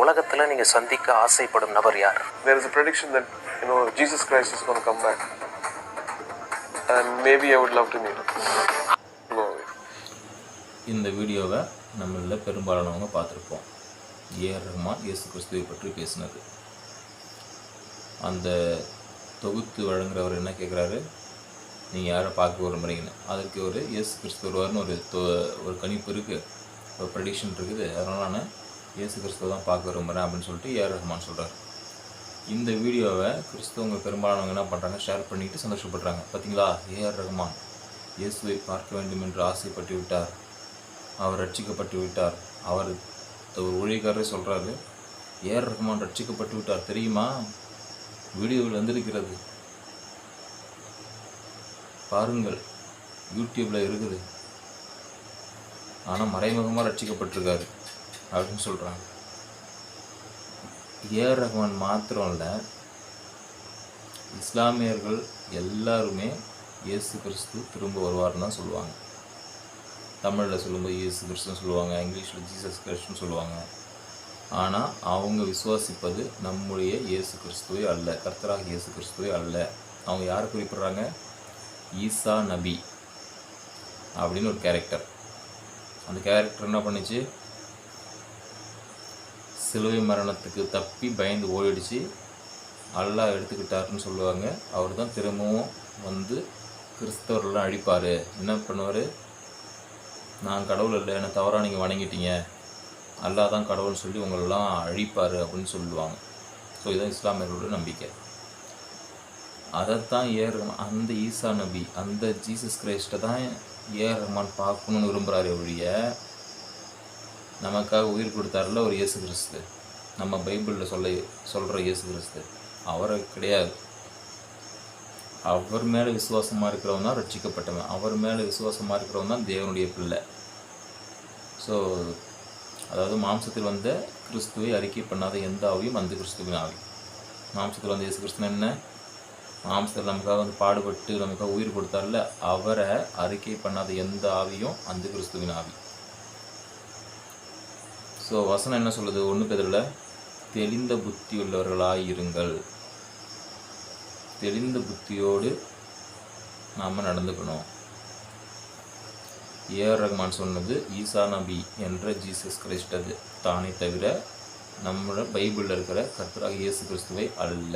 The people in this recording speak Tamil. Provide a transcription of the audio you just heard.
உலகத்தில் நீங்கள் சந்திக்க ஆசைப்படும் நபர் யார்? There is a prediction that Jesus Christ is going to come back, and maybe I would love to meet him. இந்த வீடியோவை நம்மள பெரும்பாலானவங்க பார்த்துருப்போம். ஏஆர் ரஹ்மான் இயேசு கிறிஸ்துவை பற்றி பேசினது. அந்த தொகுத்து வழங்குறவர் என்ன கேட்குறாரு, நீங்கள் யாரை பார்க்க விரும்புகிறீங்கன்னு. அதற்கு ஒரு இயேசு கிறிஸ்து வருவார்னு ஒரு கணிப்பு இருக்குது, ஒரு ப்ரெடிக்ஷன் இருக்குது. அதனால் நான் இயேசு கிறிஸ்துவை தான் பார்க்க விரும்புகிறேன் அப்படின்னு சொல்லிட்டு ஏஆர் ரஹ்மான் சொல்கிறார். இந்த வீடியோவை கிறிஸ்துவங்க பெரும்பாலானவங்க என்ன பண்ணுறாங்க, ஷேர் பண்ணிவிட்டு சந்தோஷப்படுறாங்க. பார்த்தீங்களா, ஏஆர் ரஹ்மான் இயேசுவை பார்க்க வேண்டும் என்று ஆசைப்பட்டு விட்டார், அவர் ரட்சிக்கப்பட்டு விட்டார். அவர் ஒரு ஊழியக்காரரே சொல்கிறாரு, ஏஆர் ரஹ்மான் ரட்சிக்கப்பட்டு விட்டார் தெரியுமா, வீடியோவில் வந்திருக்கிறது பாருங்கள், யூடியூப்பில் இருக்குது, ஆனால் மறைமுகமாக ரட்சிக்கப்பட்டிருக்காரு அப்படின்னு சொல்கிறாங்க. ஏஆர் ரஹ்மான் மாத்திரம் இல்லை, இஸ்லாமியர்கள் எல்லாருமே இயேசு கிறிஸ்து திரும்ப வருவார்னு தான் சொல்லுவாங்க. தமிழில் சொல்லும்போது இயேசு கிறிஸ்துன்னு சொல்லுவாங்க, இங்கிலீஷில் ஜீசஸ் கிறிஸ்துன்னு சொல்லுவாங்க. ஆனால் அவங்க விசுவாசிப்பது நம்முடைய இயேசு கிறிஸ்துவை அல்ல, கர்த்தராக இயேசு குறிப்பிடுறாங்க அல்ல. அவங்க யாரை குறிப்பிட்றாங்க, ஈசா நபி அப்படின்னு ஒரு கேரக்டர். அந்த கேரக்டர் என்ன பண்ணிச்சு, சிலுவை மரணத்துக்கு தப்பி பயந்து ஓடிடுச்சு, அல்லாஹ் எடுத்துக்கிட்டாருன்னு சொல்லுவாங்க. அவர் தான் திரும்பவும் வந்து கிறிஸ்தவர்கள்லாம் அழிப்பார். என்ன பண்ணுவார், நான் கடவுள் இல்லை, என்னை தவறாக நீங்கள் வணங்கிட்டீங்க, அல்லாஹ் தான் கடவுள்னு சொல்லி உங்களெல்லாம் அழிப்பார் அப்படின்னு சொல்லுவாங்க. ஸோ இதுதான் இஸ்லாமியர்களோட நம்பிக்கை. அதைத்தான் அந்த ஈசா நபி, அந்த ஜீசஸ் கிரைஸ்ட்டை தான் ஏஆர் ரஹ்மான் பார்க்கணுன்னு விரும்புகிறாரு ஒழிய, நமக்காக உயிர் கொடுத்தாருல ஒரு இயேசு கிறிஸ்து, நம்ம பைபிளில் சொல்கிற இயேசு கிறிஸ்து, அவரை கிடையாது. அவர் மேலே விசுவாசமாக இருக்கிறவன் தான் ரட்சிக்கப்பட்டவன், அவர் மேலே விசுவாசமாக இருக்கிறவன் தான் தேவனுடைய பிள்ளை. ஸோ அதாவது மாம்சத்தில் வந்த கிறிஸ்துவை அறிக்கை பண்ணாத எந்த ஆவியும் அந்த கிறிஸ்துவின் ஆவி. மாம்சத்தில் வந்த இயேசு கிறிஸ்துவன் என்ன, மாம்சத்தில் நமக்காக வந்து பாடுபட்டு நமக்காக உயிர் கொடுத்தார்ல, அவரை அறிக்கை பண்ணாத எந்த ஆவியும் அந்த கிறிஸ்துவின் ஆவி. ஸோ வசனம் என்ன சொல்லுது, 1 பேதுருவில் தெளிந்த புத்தி உள்ளவர்களாயிருங்கள். தெளிந்த புத்தியோடு நாம் நடந்துக்கணும். ஏஆர் ரஹ்மான் சொன்னது ஈசா நபி என்ற ஜீசஸ் கிரைஸ்ட் அது தானே தவிர நம்மளோட பைபிளில் இருக்கிற கர்த்தராகிய இயேசு கிறிஸ்துவை அல்ல.